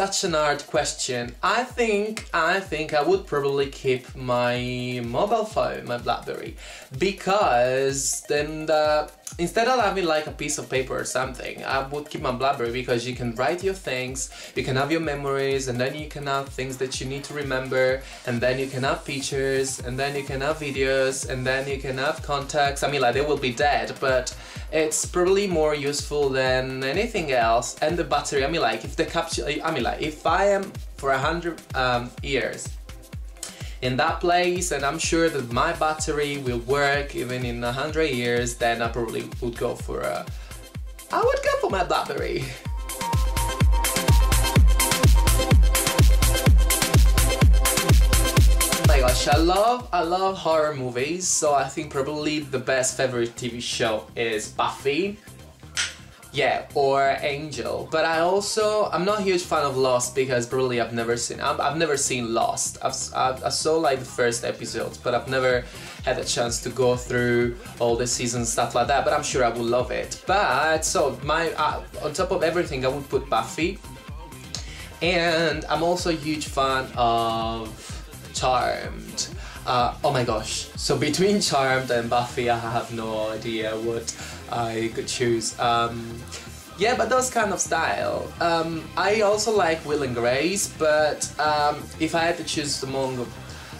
such an hard question. I think I would probably keep my mobile phone, my BlackBerry, because then instead of having like a piece of paper or something, I would keep my BlackBerry because you can write your things, you can have your memories, and then you can have things that you need to remember, and then you can have pictures, and then you can have videos, and then you can have contacts. I mean, like, they will be dead, but it's probably more useful than anything else. And the battery, I mean, like, if the capture, I mean, like, if I am for 100 years in that place, and I'm sure that my battery will work even in 100 years, then I probably would go for my BlackBerry. Oh my gosh, I love horror movies, so I think probably the best favorite TV show is Buffy. Yeah, or Angel. But I'm not a huge fan of Lost because probably I've never seen Lost. I saw like the first episodes, but I've never had a chance to go through all the seasons, stuff like that, but I'm sure I will love it. But, so on top of everything, I would put Buffy. And I'm also a huge fan of Charmed. Oh my gosh, so between Charmed and Buffy, I have no idea what I could choose. Yeah, but those kind of style. I also like Will and Grace, but if I had to choose among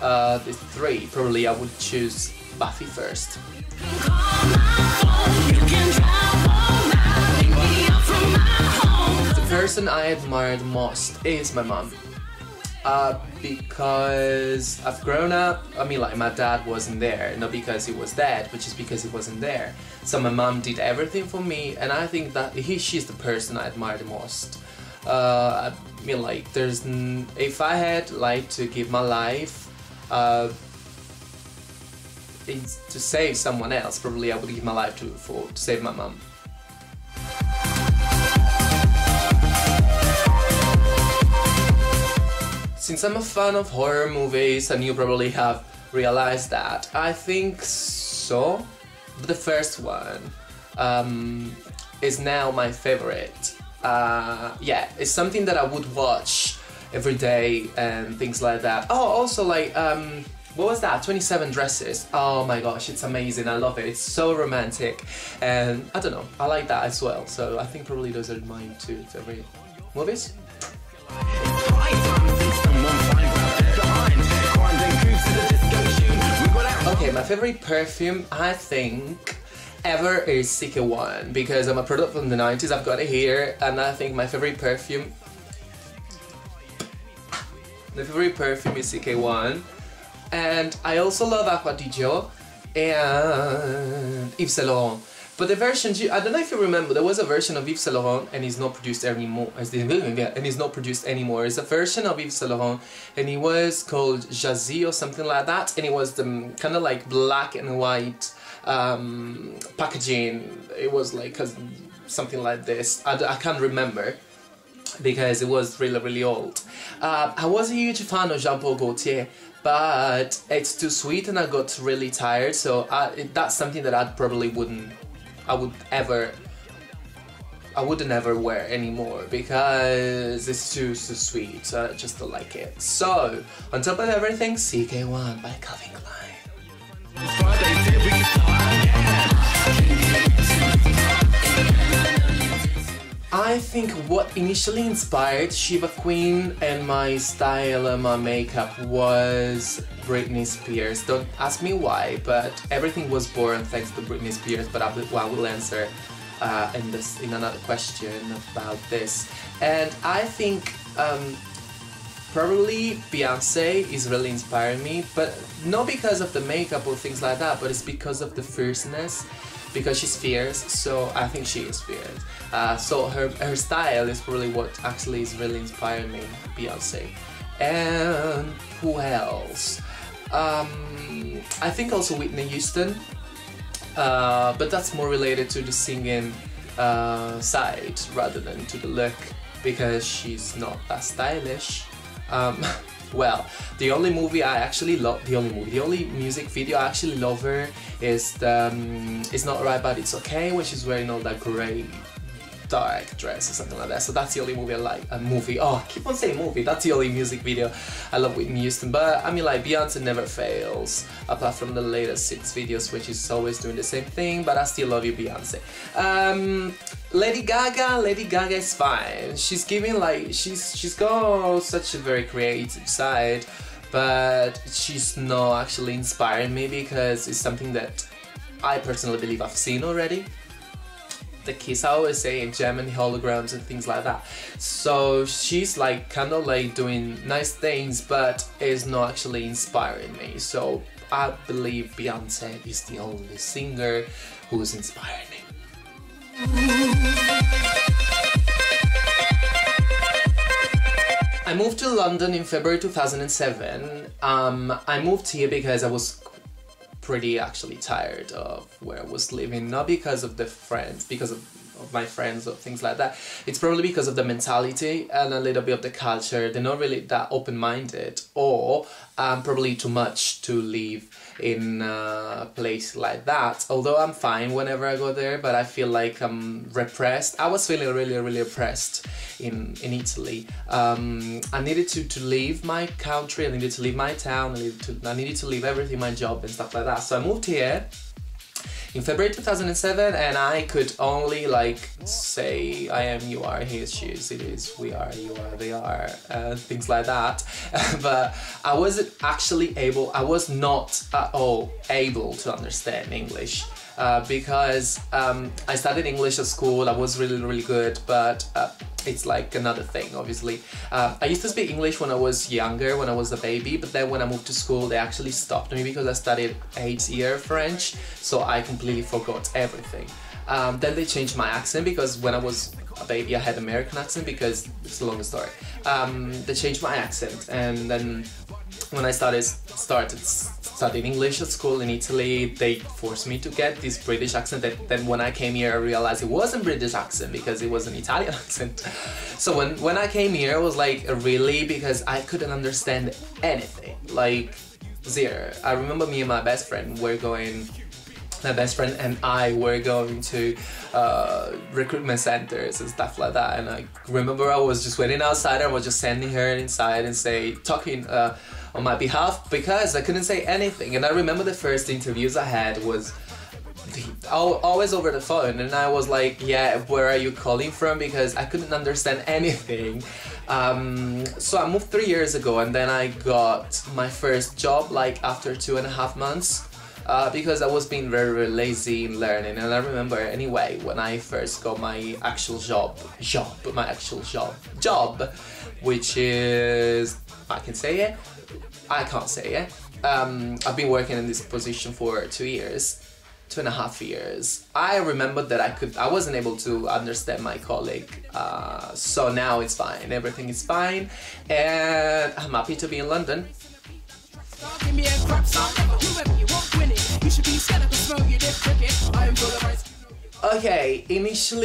the three, probably I would choose Buffy first. The person I admired most is my mom. Because I've grown up, I mean, like, my dad wasn't there, not because he was dead, but just because he wasn't there. So my mom did everything for me, and I think that she's the person I admire the most. I mean, like, if I had like to give my life to save someone else, probably I would give my life to save my mom. Since I'm a fan of horror movies, and you probably have realized that, I think so. The first one is now my favorite. Yeah, it's something that I would watch every day and things like that. Oh, also like, what was that? 27 Dresses. Oh my gosh, it's amazing. I love it. It's so romantic, and I don't know, I like that as well. So I think probably those are my two favorite movies. Okay, my favorite perfume, I think, ever is SQ'sW, because I'm a product from the 90s, I've got it here, and I think my favorite perfume is SQ'sW, and I also love Acqua di Gio and Yves Saint Laurent. But the version, I don't know if you remember, there was a version of Yves Saint Laurent and it's not produced anymore. It's a version of Yves Saint Laurent and it was called Jazzy or something like that, and it was the kind of like black and white packaging. It was like something like this. I can't remember because it was really old. I was a huge fan of Jean-Paul Gaultier, but it's too sweet and I got really tired, so that's something that I wouldn't ever wear anymore because it's too sweet. I just don't like it. So, on top of everything, SQ'sW by Calvin Klein. I think what initially inspired Sheba Queen and my style and my makeup was Britney Spears. Don't ask me why, but everything was born thanks to Britney Spears, but I will answer in another question about this. And I think probably Beyonce is really inspiring me, but not because of the makeup or things like that, but it's because of the fierceness. Because she's fierce, so I think she is fierce. So her style is probably what actually is really inspiring me, Beyonce. And who else? I think also Whitney Houston, but that's more related to the singing side rather than to the look, because she's not that stylish. Well, the only movie I actually love, the only music video I actually love her is It's Not Right But It's Okay, when she's wearing all that grey dark dress or something like that. So that's the only movie I like. A movie. Oh, I keep on saying movie. That's the only music video I love Whitney Houston. But I mean, like, Beyonce never fails, apart from the latest 6 videos, which is always doing the same thing. But I still love you, Beyonce. Lady Gaga is fine. She's giving, like, she's got such a very creative side, but she's not actually inspiring me because it's something that I personally believe I've seen already. The Kiss, I always say, German holograms and things like that. So she's like kind of like doing nice things, but is not actually inspiring me. So I believe Beyonce is the only singer who's inspiring me. I moved to London in February 2007. I moved here because I was pretty actually tired of where I was living, not because of the friends, because of my friends or things like that. It's probably because of the mentality and a little bit of the culture. They're not really that open-minded, or probably too much to live in a place like that. Although I'm fine whenever I go there, but I feel like I'm repressed. I was feeling really oppressed in Italy. I needed to leave my country, I needed to leave my town, I needed to leave everything, my job and stuff like that. So I moved here in February 2007, and I could only like say I am, you are, he is, she is, it is, we are, you are, they are, things like that. But I wasn't actually able, I was not at all able to understand English. Because I studied English at school, I was really good, but it's like another thing, obviously. I used to speak English when I was younger, when I was a baby, but then when I moved to school they actually stopped me because I studied 8-year French, so I completely forgot everything. Then they changed my accent because when I was a baby I had American accent, because it's a long story. They changed my accent, and then when I started studying English at school in Italy, they forced me to get this British accent. Then when I came here I realized it wasn't British accent because it was an Italian accent. So when I came here I was like, really, because I couldn't understand anything, like zero. I remember me and my best friend and I were going to recruitment centers and stuff like that, and I remember I was just waiting outside. I was just sending her inside and talking on my behalf because I couldn't say anything. And I remember the first interviews I had was always over the phone, and I was like, yeah, where are you calling from, because I couldn't understand anything. So I moved 3 years ago, and then I got my first job like after 2.5 months. Because I was being very lazy in learning. And I remember anyway when I first got my actual job, which is, I can say it, I can't say it. I've been working in this position for 2.5 years. I remember that I wasn't able to understand my colleague, so now it's fine, everything is fine, and I'm happy to be in London.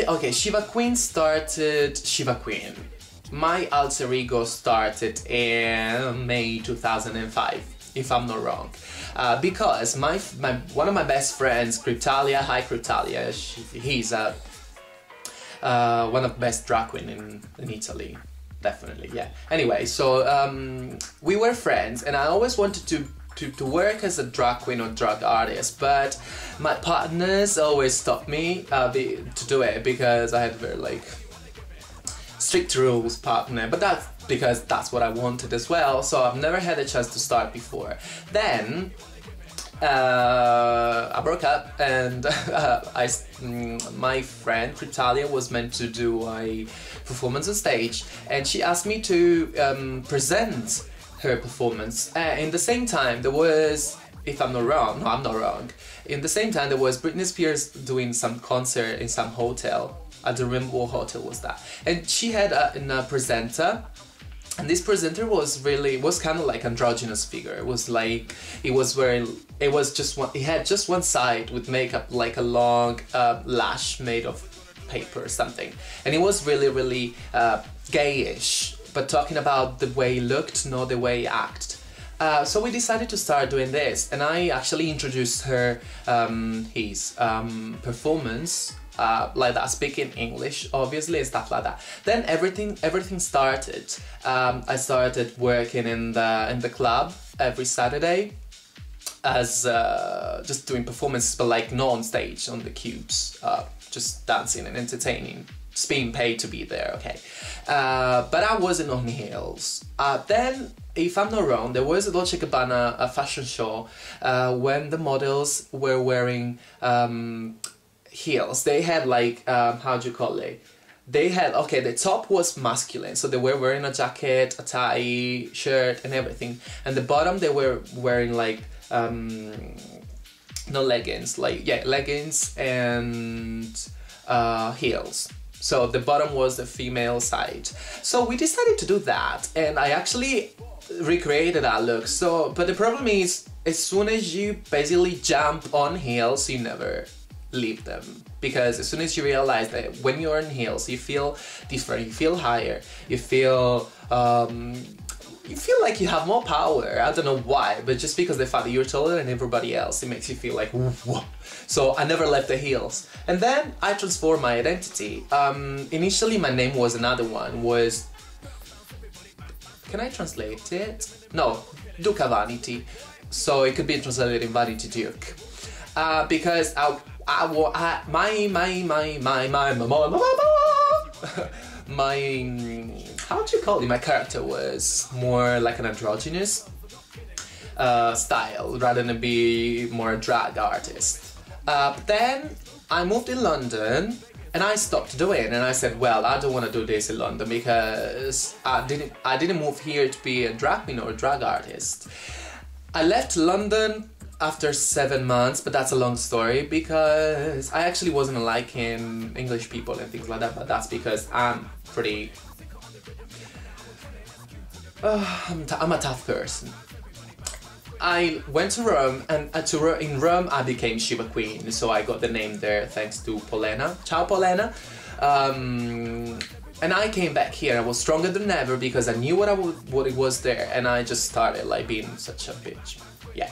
Okay, Sheba Queen started. Sheba Queen. My alter ego started in May 2005, if I'm not wrong, because one of my best friends, Cryptalia, hi Cryptalia, he's one of the best drag queen in Italy. Definitely, yeah. Anyway, so we were friends, and I always wanted to work as a drag queen or drag artist, but my partners always stopped me to do it because I had very like strict rules partner, but that's because that's what I wanted as well, so I've never had a chance to start before. Then I broke up, and my friend Cryptalia was meant to do a performance on stage, and she asked me to present her performance. In the same time there was, if I'm not wrong, no I'm not wrong, in the same time there was Britney Spears doing some concert in some hotel. I don't remember what hotel was that, and she had a presenter. And this presenter was kind of like androgynous figure. It was like, he had just one side with makeup, like a long lash made of paper or something. And it was really gayish, but talking about the way he looked, not the way he acted. So we decided to start doing this, and I actually introduced her his performance like that, speaking English, obviously, and stuff like that. Then everything started. I started working in the club every Saturday as just doing performances, but like not on stage, on the cubes, just dancing and entertaining, just being paid to be there, okay. But I wasn't on heels. Then, if I'm not wrong, there was a Dolce & Gabbana a fashion show when the models were wearing heels. They had like, how do you call it? They had, okay, the top was masculine, so they were wearing a jacket, a tie, shirt, and everything. And the bottom, they were wearing like, no leggings, like, yeah, leggings and heels. So the bottom was the female side. So we decided to do that, and I actually recreated that look. So, but the problem is, as soon as you basically jump on heels, you never leave them, because as soon as you realize that when you're in heels, you feel different, you feel higher, you feel like you have more power. I don't know why, but just because the fact that you're taller than everybody else, it makes you feel like whoa. So I never left the heels. And then I transformed my identity. Initially my name was another one, was, can I translate it? No, Duca Vanity. So it could be translated in Vanity Duke. Because my how do you call it? My character was more like an androgynous style rather than be more a drag artist. Then I moved in London and I stopped doing it, and I said, well, I don't want to do this in London because I didn't move here to be a drag queen or a drag artist. I left London after 7 months, but that's a long story because I actually wasn't liking English people and things like that, but that's because I'm pretty... I'm a tough person. I went to Rome, and in Rome I became Sheba Queen, so I got the name there thanks to Polena. Ciao Polena! And I came back here. I was stronger than ever because I knew what it was there, and I just started like being such a bitch. Yeah.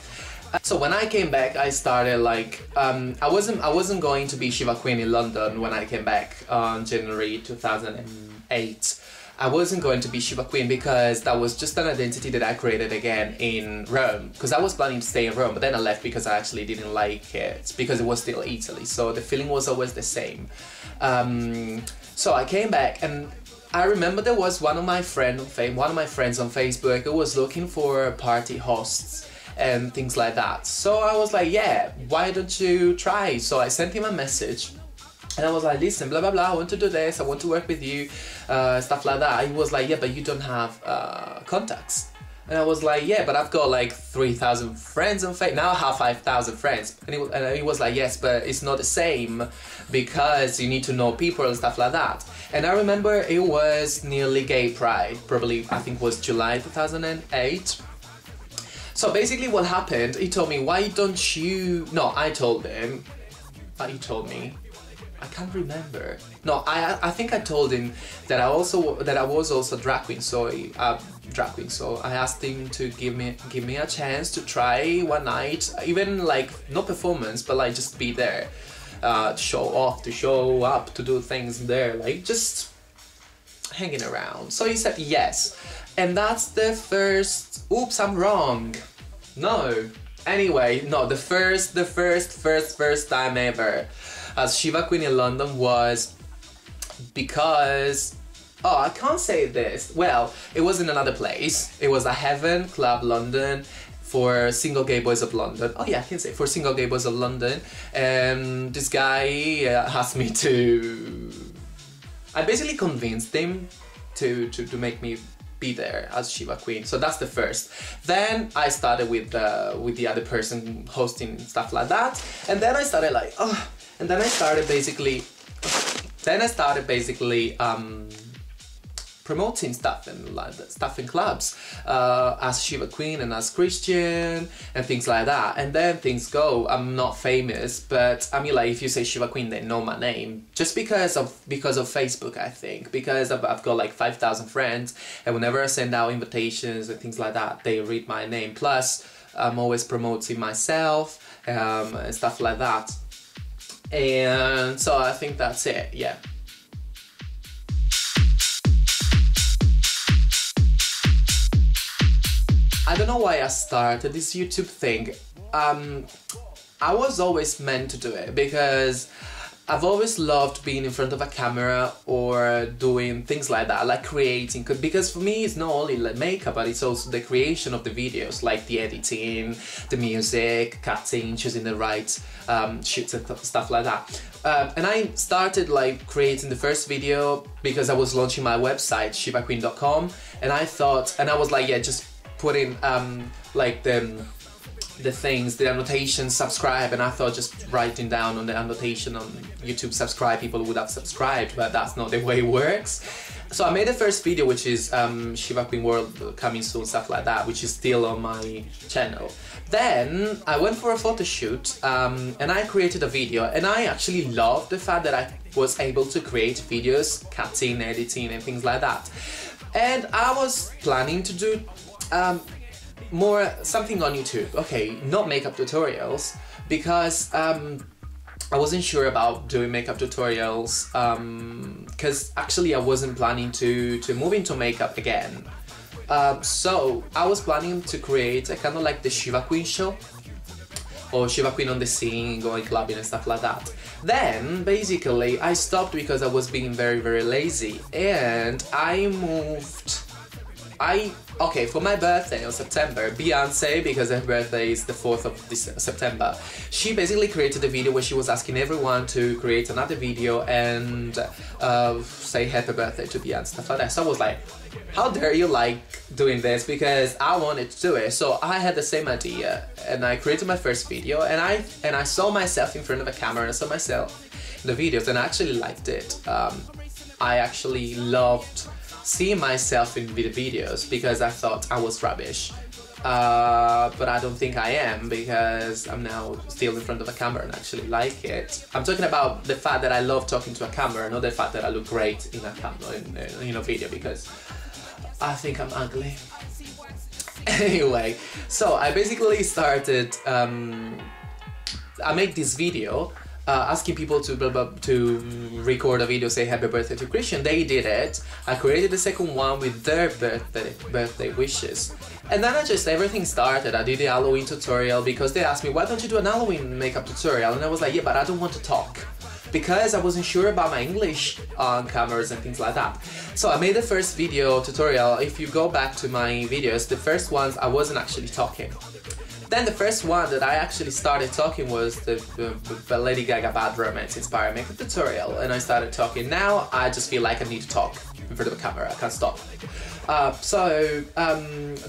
So when I came back, I started like I wasn't going to be Shiva Queen in London when I came back on January 2008. I wasn't going to be Shiva Queen because that was just an identity that I created again in Rome, because I was planning to stay in Rome, but then I left because I actually didn't like it, because it was still Italy, so the feeling was always the same. So I came back, and I remember there was one of my friends on Facebook who was looking for party hosts and things like that. So I was like, yeah, why don't you try? So I sent him a message. And I was like, listen, blah, blah, blah, I want to do this, I want to work with you, stuff like that. He was like, yeah, but you don't have contacts. And I was like, yeah, but I've got like 3,000 friends on Facebook. Now I have 5,000 friends. And he was like, yes, but it's not the same because you need to know people and stuff like that. And I remember it was nearly Gay Pride, probably, I think it was July 2008. So basically what happened, he told me, why don't you... No, I told him, but he told me... I can't remember. No, I think I told him that I was also drag queen. So I asked him to give me a chance to try one night, even like no performance, but like just be there, to show off, to show up, to do things there, like just hanging around. So he said yes, and that's the first. Oops, I'm wrong. No. Anyway, no, the first time ever as Shiva Queen in London was because, oh, I can't say this. Well, it was in another place. It was a Heaven Club London for single gay boys of London. Oh yeah, I can say for single gay boys of London. And this guy asked me to... I basically convinced him to make me be there as Shiva Queen. So that's the first. Then I started with the other person hosting stuff like that. And then I started like, oh... And then I started basically, promoting stuff in clubs as Shiva Queen and as Christian and things like that. And then things go. I'm not famous, but I mean, like, if you say Shiva Queen, they know my name just because of Facebook, I think, because I've got like 5,000 friends, and whenever I send out invitations and things like that, they read my name. Plus, I'm always promoting myself and stuff like that. And so I think that's it, yeah. I don't know why I started this YouTube thing. I was always meant to do it because I've always loved being in front of a camera or doing things like that, like creating, because for me it's not only like makeup, but it's also the creation of the videos, like the editing, the music, cutting, choosing the right shoots and stuff like that. And I started like creating the first video because I was launching my website, ShebaQueen.com, and I thought, and I was like, yeah, just put in like the things, the annotation, subscribe, and I thought just writing down on the annotation on YouTube subscribe, people would have subscribed, but that's not the way it works. So I made the first video, which is Shiva Queen World coming soon, stuff like that, which is still on my channel. Then I went for a photo shoot and I created a video, and I actually loved the fact that I was able to create videos, cutting, editing and things like that. And I was planning to do more something on YouTube, okay, not makeup tutorials, because I wasn't sure about doing makeup tutorials, because actually I wasn't planning to move into makeup again. So I was planning to create a kind of like the Shiva Queen show, or Shiva Queen on the scene, going clubbing and stuff like that. Then basically I stopped because I was being very lazy, and I moved. Okay, for my birthday on September, Beyonce, because her birthday is the 4th of September, she basically created a video where she was asking everyone to create another video and say happy birthday to Beyonce, stuff like that. So I was like, how dare you like doing this, because I wanted to do it. So I had the same idea and I created my first video, and I saw myself in front of a camera, and I saw myself in the videos, and I actually liked it. I actually loved seeing myself in the videos because I thought I was rubbish, but I don't think I am, because I'm now still in front of a camera and actually like it. I'm talking about the fact that I love talking to a camera, not the fact that I look great in a camera, in a video, because I think I'm ugly. Anyway, so I basically started, I made this video asking people to record a video, say happy birthday to Christian. They did it. I created the second one with their birthday wishes. And then everything started. I did the Halloween tutorial because they asked me, why don't you do an Halloween makeup tutorial? And I was like, yeah, but I don't want to talk, because I wasn't sure about my English on cameras and things like that. So I made the first video tutorial. If you go back to my videos, the first ones I wasn't actually talking. Then the first one that I actually started talking was the Lady Gaga Bad Romance inspired makeup tutorial, and I started talking. Now I just feel like I need to talk in front of a camera, I can't stop.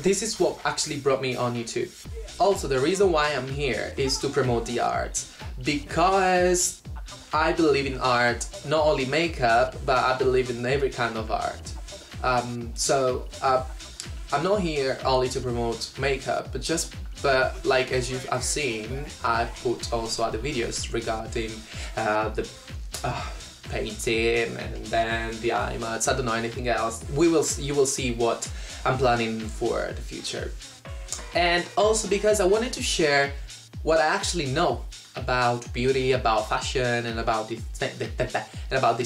This is what actually brought me on YouTube. Also, the reason why I'm here is to promote the art, because I believe in art, not only makeup, but I believe in every kind of art. I'm not here only to promote makeup, but like as you have seen, I put also other videos regarding the painting and then the eye mats. I don't know anything else. You will see what I'm planning for the future. And also because I wanted to share what I actually know about beauty, about fashion, and about these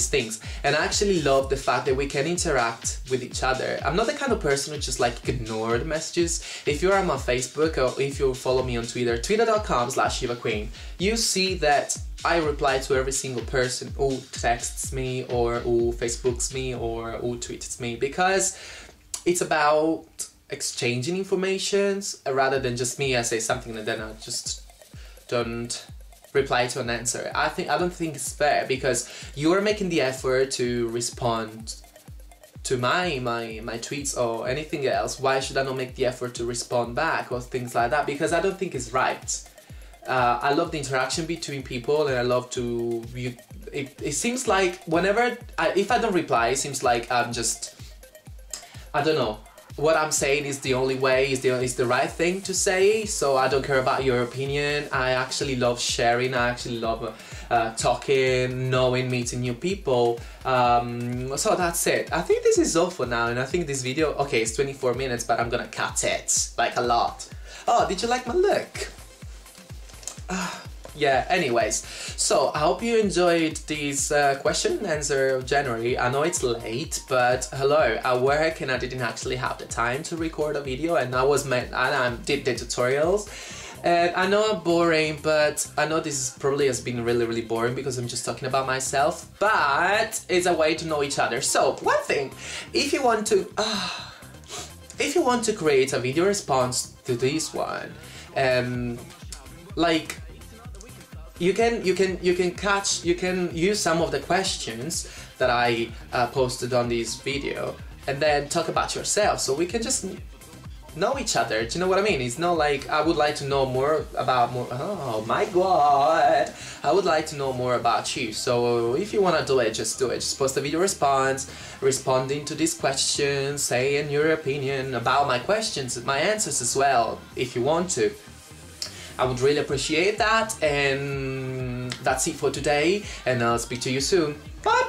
things. And I actually love the fact that we can interact with each other. I'm not the kind of person who just like ignore the messages. If you're on my Facebook, or if you follow me on Twitter, twitter.com/ShivaQueen, you see that I reply to every single person who texts me or who Facebooks me or who tweets me, because it's about exchanging informations rather than just me. I say something and then I just don't reply to an answer. I don't think it's fair, because you're making the effort to respond to my tweets or anything else. Why should I not make the effort to respond back or things like that? Because I don't think it's right. I love the interaction between people, and I love to. It seems like whenever if I don't reply, it seems like I'm just, I don't know. What I'm saying is the only way, is the right thing to say, so I don't care about your opinion. I actually love sharing, I actually love talking, knowing, meeting new people. So that's it. I think this is all for now, and I think this video, okay, it's 24 minutes, but I'm gonna cut it, like a lot. Oh, did you like my look? Yeah, anyways, so I hope you enjoyed this question and answer of January. I know it's late, but hello, I work and I didn't actually have the time to record a video, and I did the tutorials. And I know I'm boring, but I know this probably has been really boring because I'm just talking about myself, but it's a way to know each other. So, one thing, if you want to create a video response to this one, like, you can use some of the questions that I posted on this video and then talk about yourself, so we can just know each other. Do you know what I mean? It's not like I would like to know more about oh my god, I would like to know more about you. So if you want to do it, just do it. Just post a video response responding to these questions, saying your opinion about my questions, my answers as well, if you want to. I would really appreciate that, and that's it for today, and I'll speak to you soon. Bye!